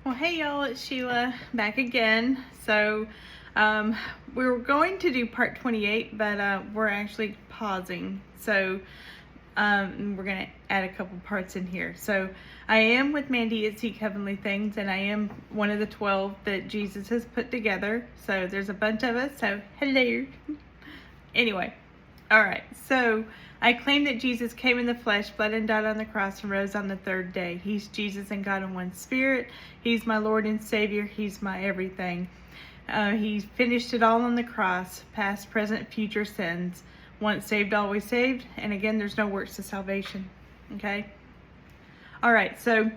Well, hey y'all, it's Sheila back again. So we were going to do part 28, but we're actually pausing. So we're going to add a couple parts in here. So I am with Mandy at Seek Heavenly Things, and I am one of the 12 that Jesus has put together. So there's a bunch of us. So hello. Anyway, all right. So I claim that Jesus came in the flesh, bled and died on the cross, and rose on the third day. He's Jesus and God in one spirit. He's my Lord and Savior. He's my everything. He finished it all on the cross, past, present, future sins. Once saved, always saved. And again, there's no works to salvation. Okay? All right, so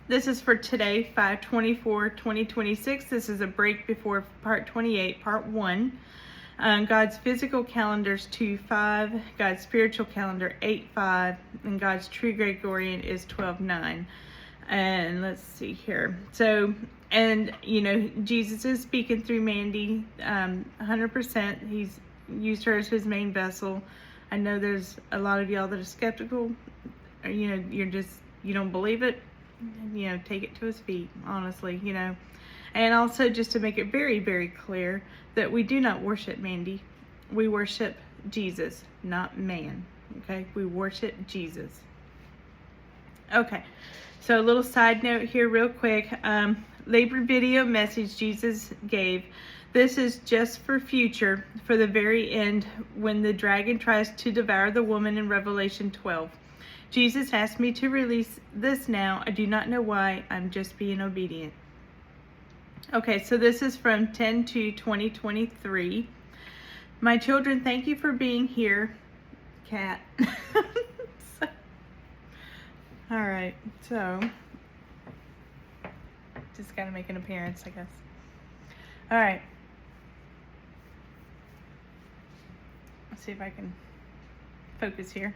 this is for today, 5/24/2026. This is a break before part 28, part 1. God's physical calendar is 2/5, God's spiritual calendar 8/5, and God's true Gregorian is 12/9. And let's see here. So, and you know, Jesus is speaking through Mandy 100%. He's used her as his main vessel. I know there's a lot of y'all that are skeptical. Or, you know, you don't believe it. You know, take it to his feet, honestly, you know. And also, just to make it very, very clear, that we do not worship Mandy. We worship Jesus, not man. Okay? We worship Jesus. Okay. So a little side note here real quick. Labor video message Jesus gave. This is just for future, for the very end, when the dragon tries to devour the woman in Revelation 12. Jesus asked me to release this now. I do not know why. I'm just being obedient. Okay, so this is from 10/2/2023. My children, thank you for being here. Cat. All right, so just got to make an appearance, I guess. All right. Let's see if I can focus here.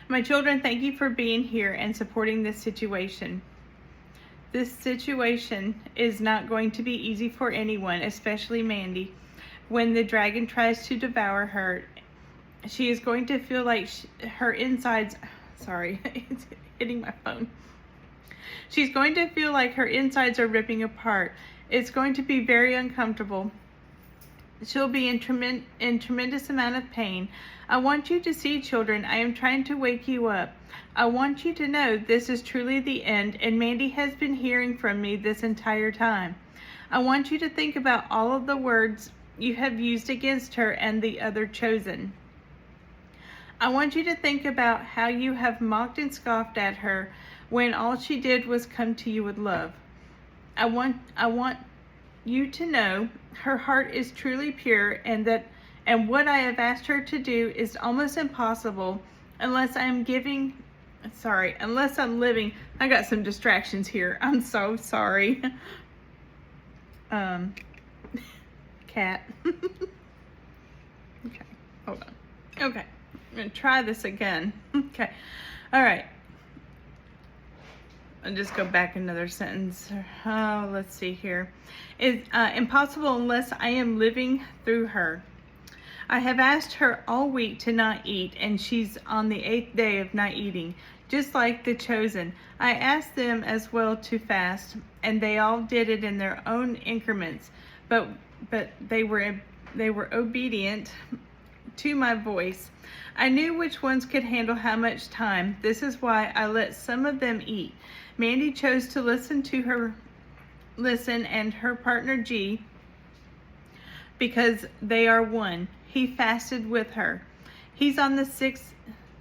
My children, thank you for being here and supporting this situation. This situation is not going to be easy for anyone, especially Mandy. When the dragon tries to devour her, she is going to feel like her insides... Sorry, it's hitting my phone. She's going to feel like her insides are ripping apart. It's going to be very uncomfortable. She'll be in tremendous amount of pain. I want you to see, children, I am trying to wake you up. I want you to know this is truly the end, and Mandy has been hearing from me this entire time. I want you to think about all of the words you have used against her and the other chosen. I want you to think about how you have mocked and scoffed at her when all she did was come to you with love. I want you to know her heart is truly pure, and what I have asked her to do is almost impossible unless I'm living. I got some distractions here. I'm so sorry. Cat. Okay, hold on. Okay, I'm gonna try this again. Okay, all right. I'll just go back another sentence. Oh, let's see here. It's impossible unless I am living through her. I have asked her all week to not eat, and she's on the 8th day of not eating, just like the chosen. I asked them as well to fast, and they all did it in their own increments, but they were obedient to my voice. I knew which ones could handle how much time. This is why I let some of them eat. Mandy chose to listen and her partner G, because they are one. He fasted with her. He's on the 6th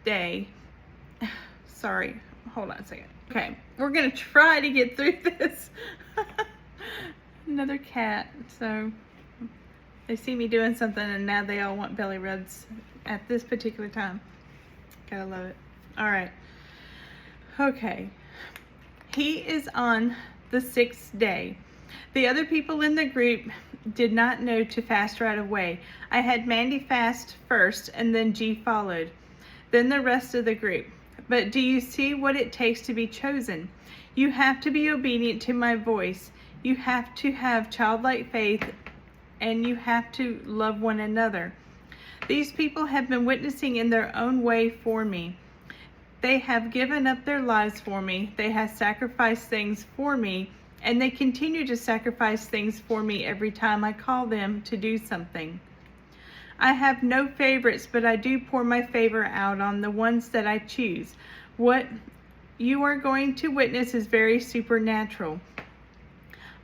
day. Sorry, hold on a second. Okay, we're gonna try to get through this. Another cat. So they see me doing something and now they all want belly rubs at this particular time. Gotta love it. All right. Okay. He is on the 6th day. The other people in the group did not know to fast right away. I had Mandy fast first, and then G followed. Then the rest of the group. But do you see what it takes to be chosen? You have to be obedient to my voice. You have to have childlike faith, and you have to love one another. These people have been witnessing in their own way for me. They have given up their lives for me. They have sacrificed things for me, and they continue to sacrifice things for me every time I call them to do something. I have no favorites, but I do pour my favor out on the ones that I choose. What you are going to witness is very supernatural.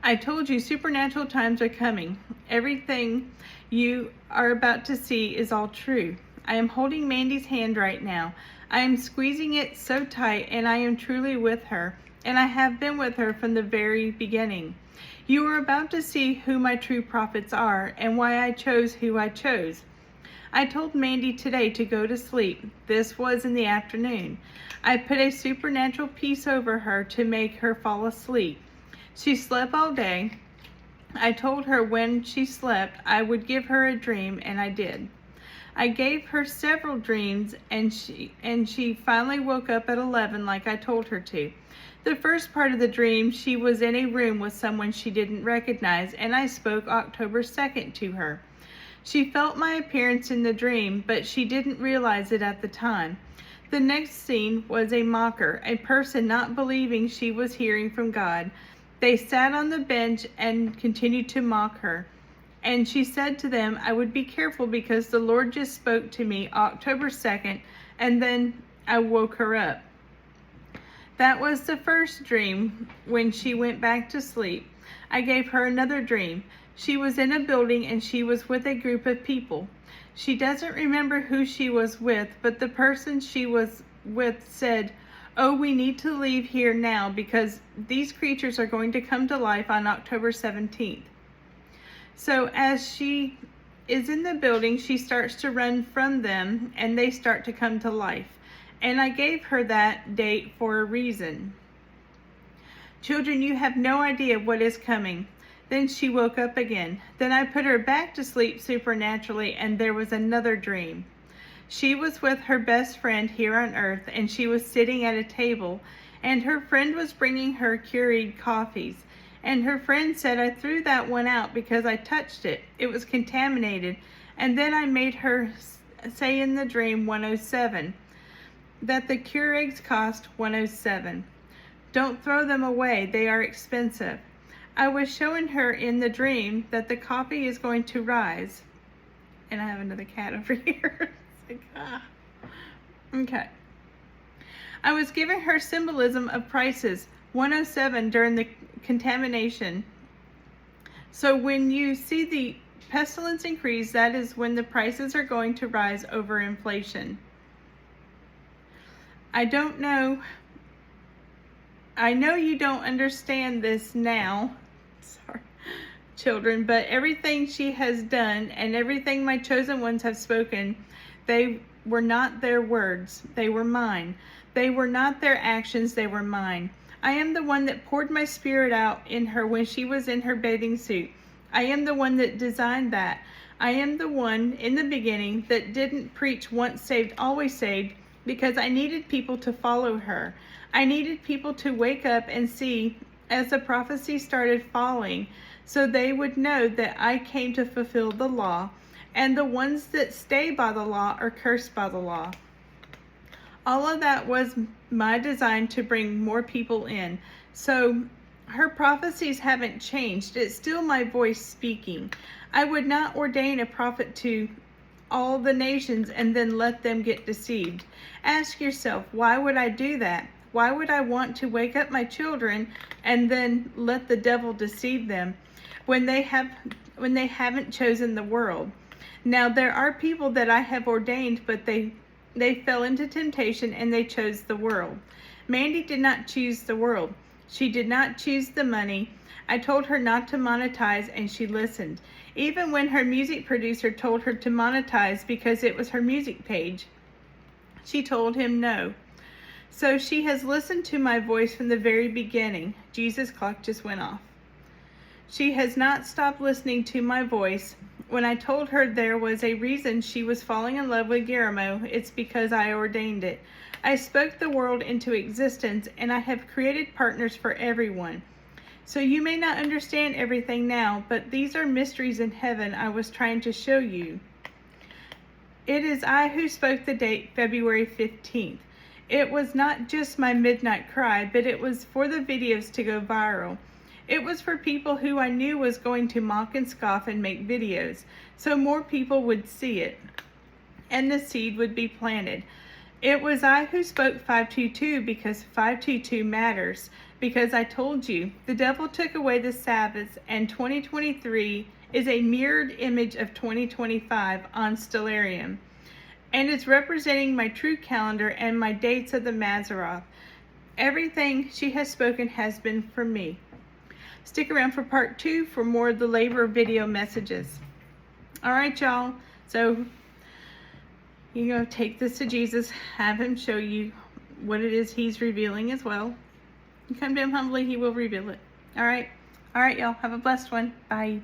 I told you supernatural times are coming. Everything you are about to see is all true. I am holding Mandy's hand right now. I am squeezing it so tight, and I am truly with her, and I have been with her from the very beginning. You are about to see who my true prophets are and why I chose who I chose. I told Mandy today to go to sleep. This was in the afternoon. I put a supernatural peace over her to make her fall asleep. She slept all day. I told her when she slept I would give her a dream, and I did. I gave her several dreams, and she finally woke up at 11 like I told her to. The first part of the dream, she was in a room with someone she didn't recognize, and I spoke October 2nd to her. She felt my appearance in the dream, but she didn't realize it at the time. The next scene was a mocker, a person not believing she was hearing from God. They sat on the bench and continued to mock her. And she said to them, I would be careful because the Lord just spoke to me October 2nd, and then I woke her up. That was the first dream. When she went back to sleep, I gave her another dream. She was in a building and she was with a group of people. She doesn't remember who she was with, but the person she was with said, oh, we need to leave here now because these creatures are going to come to life on October 17th. So as she is in the building, she starts to run from them and they start to come to life. And I gave her that date for a reason. Children, you have no idea what is coming. Then she woke up again. Then I put her back to sleep supernaturally, and there was another dream. She was with her best friend here on earth, and she was sitting at a table, and her friend was bringing her Keurig coffees. And her friend said, I threw that one out because I touched it. It was contaminated. And then I made her say in the dream 107, that the Keurigs cost 107. Don't throw them away, they are expensive. I was showing her in the dream that the coffee is going to rise. And I have another cat over here. It's like, Okay. I was giving her symbolism of prices, 107 during the contamination. So when you see the pestilence increase, that is when the prices are going to rise over inflation. I know you don't understand this now, sorry, children, but everything she has done and everything my chosen ones have spoken, they were not their words, they were mine. They were not their actions, they were mine. I am the one that poured my spirit out in her when she was in her bathing suit. I am the one that designed that. I am the one in the beginning that didn't preach once saved, always saved, because I needed people to follow her. I needed people to wake up and see as the prophecy started falling, so they would know that I came to fulfill the law, and the ones that stay by the law are cursed by the law. All of that was my design to bring more people in. So her prophecies haven't changed. It's still my voice speaking. I would not ordain a prophet to all the nations and then let them get deceived. Ask yourself, why would I do that? Why would I want to wake up my children and then let the devil deceive them when they haven't chosen the world? Now there are people that I have ordained, but they fell into temptation and they chose the world. Mandy did not choose the world. She did not choose the money. I told her not to monetize and she listened. Even when her music producer told her to monetize because it was her music page, she told him no. So she has listened to my voice from the very beginning. Jesus' clock just went off. She has not stopped listening to my voice. When I told her there was a reason she was falling in love with Guillermo, it's because I ordained it. I spoke the world into existence, and I have created partners for everyone. So you may not understand everything now, but these are mysteries in heaven I was trying to show you. It is I who spoke the date February 15th. It was not just my midnight cry, but it was for the videos to go viral. It was for people who I knew was going to mock and scoff and make videos, so more people would see it, and the seed would be planted. It was I who spoke 522 because 522 matters, because I told you, the devil took away the Sabbaths, and 2023 is a mirrored image of 2025 on Stellarium. And it's representing my true calendar and my dates of the Mazzaroth. Everything she has spoken has been for me. Stick around for part 2 for more of the labor video messages. All right, y'all. So, take this to Jesus. Have him show you what it is he's revealing as well. You come to him humbly, he will reveal it. All right, y'all. Have a blessed one. Bye.